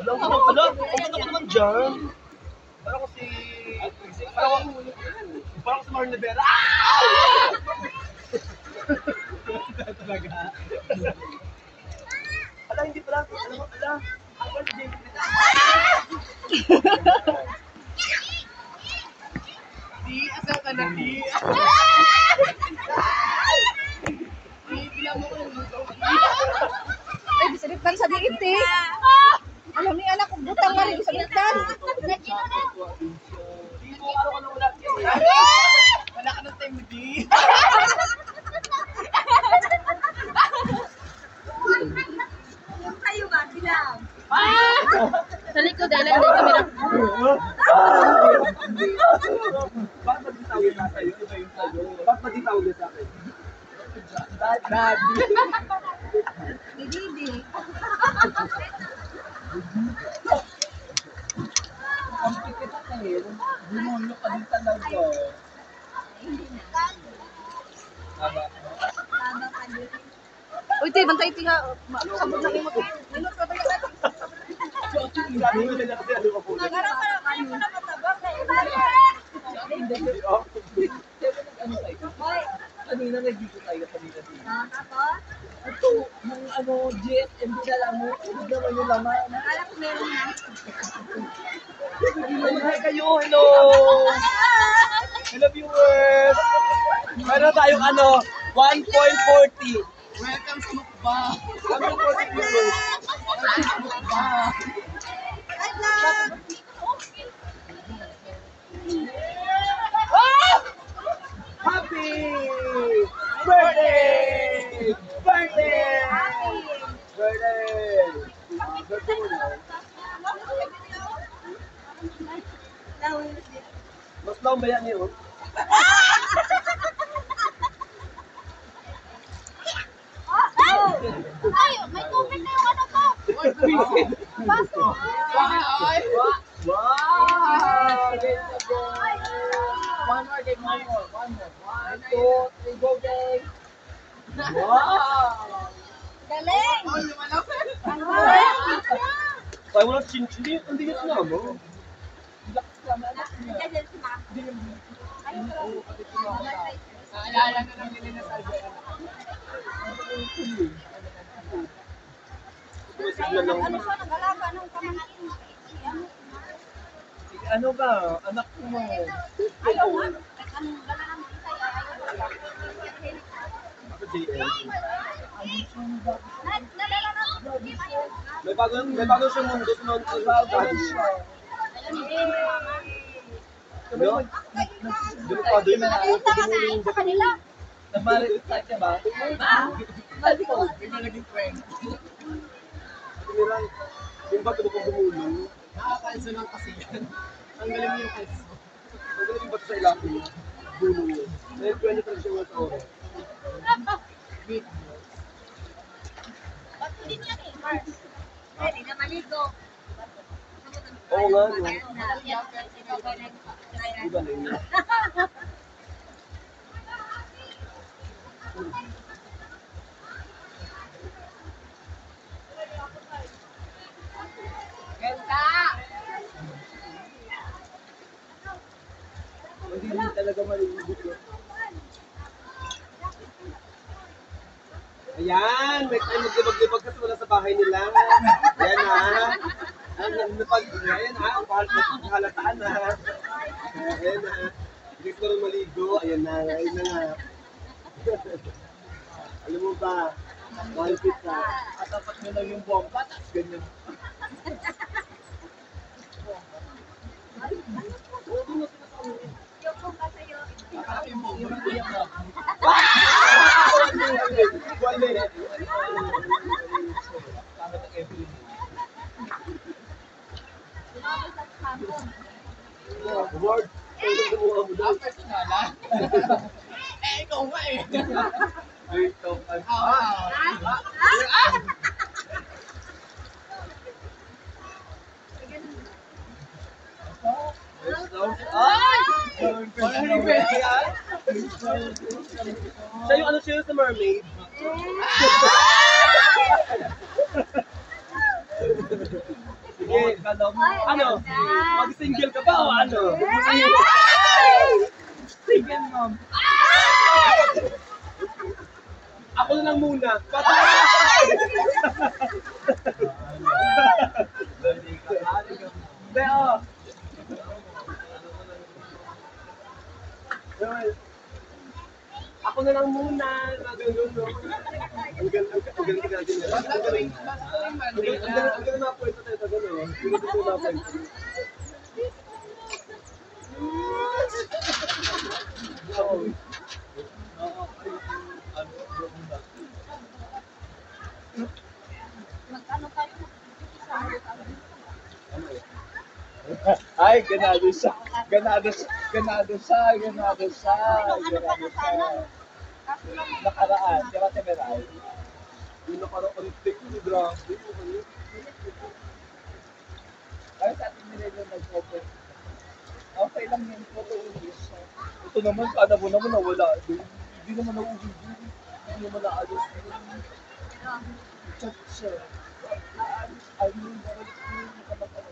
Alam ko naman dyan. Parang ko si... Parang si Marlon Rivera. Talaga. Ala, hindi pala. Alam mo, ala. Di, asal ka na, di. Bilang mo ko yung luto. Ay, bisalitan sa diit eh. Alam ni anak, butang nga rin, bisalitan. Wala ka ng time, di. Kayo ba, bilang? Sa likod, dahil lang kami na. Bakit ba di tawag na sa'yo? Iba yung sa'yo. Bakit ba di tawag na sa'kin? Daddy. Didi. Ang pikit kayo. Demonyo ka din talaga. Uy, te, bantay ti nga. Sabot na kayo mo. Minot ka tayo natin. Sabi mo nila kasi ano ka po. Nagarang ka na kayo na matabang na Hoy. Kanina nag-dito tayo kanina dito. Tapos? Ito, yung ano, GSM, dinala mo. Hindi naman yung laman. Akala ko meron na. Hi kayo, hello! Hello viewers! Meron tayong ano, 1.40. Welcome sa mukbang! 1.40 viewers. Welcome sa mukbang! Happy birthday! Birthday! Birthday! Birthday mo na. Mas lang ba yan yun? Ay, may tubig na yung ano ko. Baso. Wow! One more, take one more. One, two, three, go, gang! Wow! Galing. Ang Tayo mo lang chin-chin. Hindi ka na mo. Naalala na lang nila na salve. Ano siya, nag-alaga ng pamangkin. Ano ba? Anak mo. Ayaw nga. Anong galaga mo isa, ayaw. Ako, JL. Nalala na. May bago siyang mundo sa Mount Alban. Ano? Dito pa, doon na ako. Sa kanila. Namarit ka ba? Hindi mo naging friend. Yung bato mo kung gumulong. Nakakalso lang kasi yan. Ang galing yung kalso. Ang galing yung bato sa ilaki. Gulong yun. May 20 talaga siya sa oras. Ba't din yan eh, Mars? Pwede na maligo. Oo nga, no? Iba na yun. Hindi talaga maliligot yun. Ayan, may tayo maglibag-libag kasi wala sa bahay nila. Ayan ha. Ayan ha, halataan ha. Ayan ha. Hindi ko rin maligo. Ayan na, ayan na nga. Alam mo ba, mahal kita. At dapat mo lang yung buwang patas, ganyan. Award. Eh, ikaw nga eh. Ay, ikaw. Siya yung ano siya sa mermaid. Sige. Kala mo, ano? Mag-single ka ba o ano? Single mom. Ako na lang muna. Patay! Hindi, oh. Ako na lang muna. Ganun, no? Ang galing natin. Ang galing na po ito tayo. Ganun, no? Ang galing na po ito. Ay, ganado siya. Ganado siya. Ganado siya. Ganado siya. Ganado siya. Nakaraan. Di ba temeray? Yung nakaraan-tik ni grabe. Ay, sa ating nililo nag-open. Okay lang yun. Photo ulis. Ito naman, kada mo naman nawala. Hindi naman nauubig. Hindi naman naalis. Chat siya. Ay, hindi naman nakalag.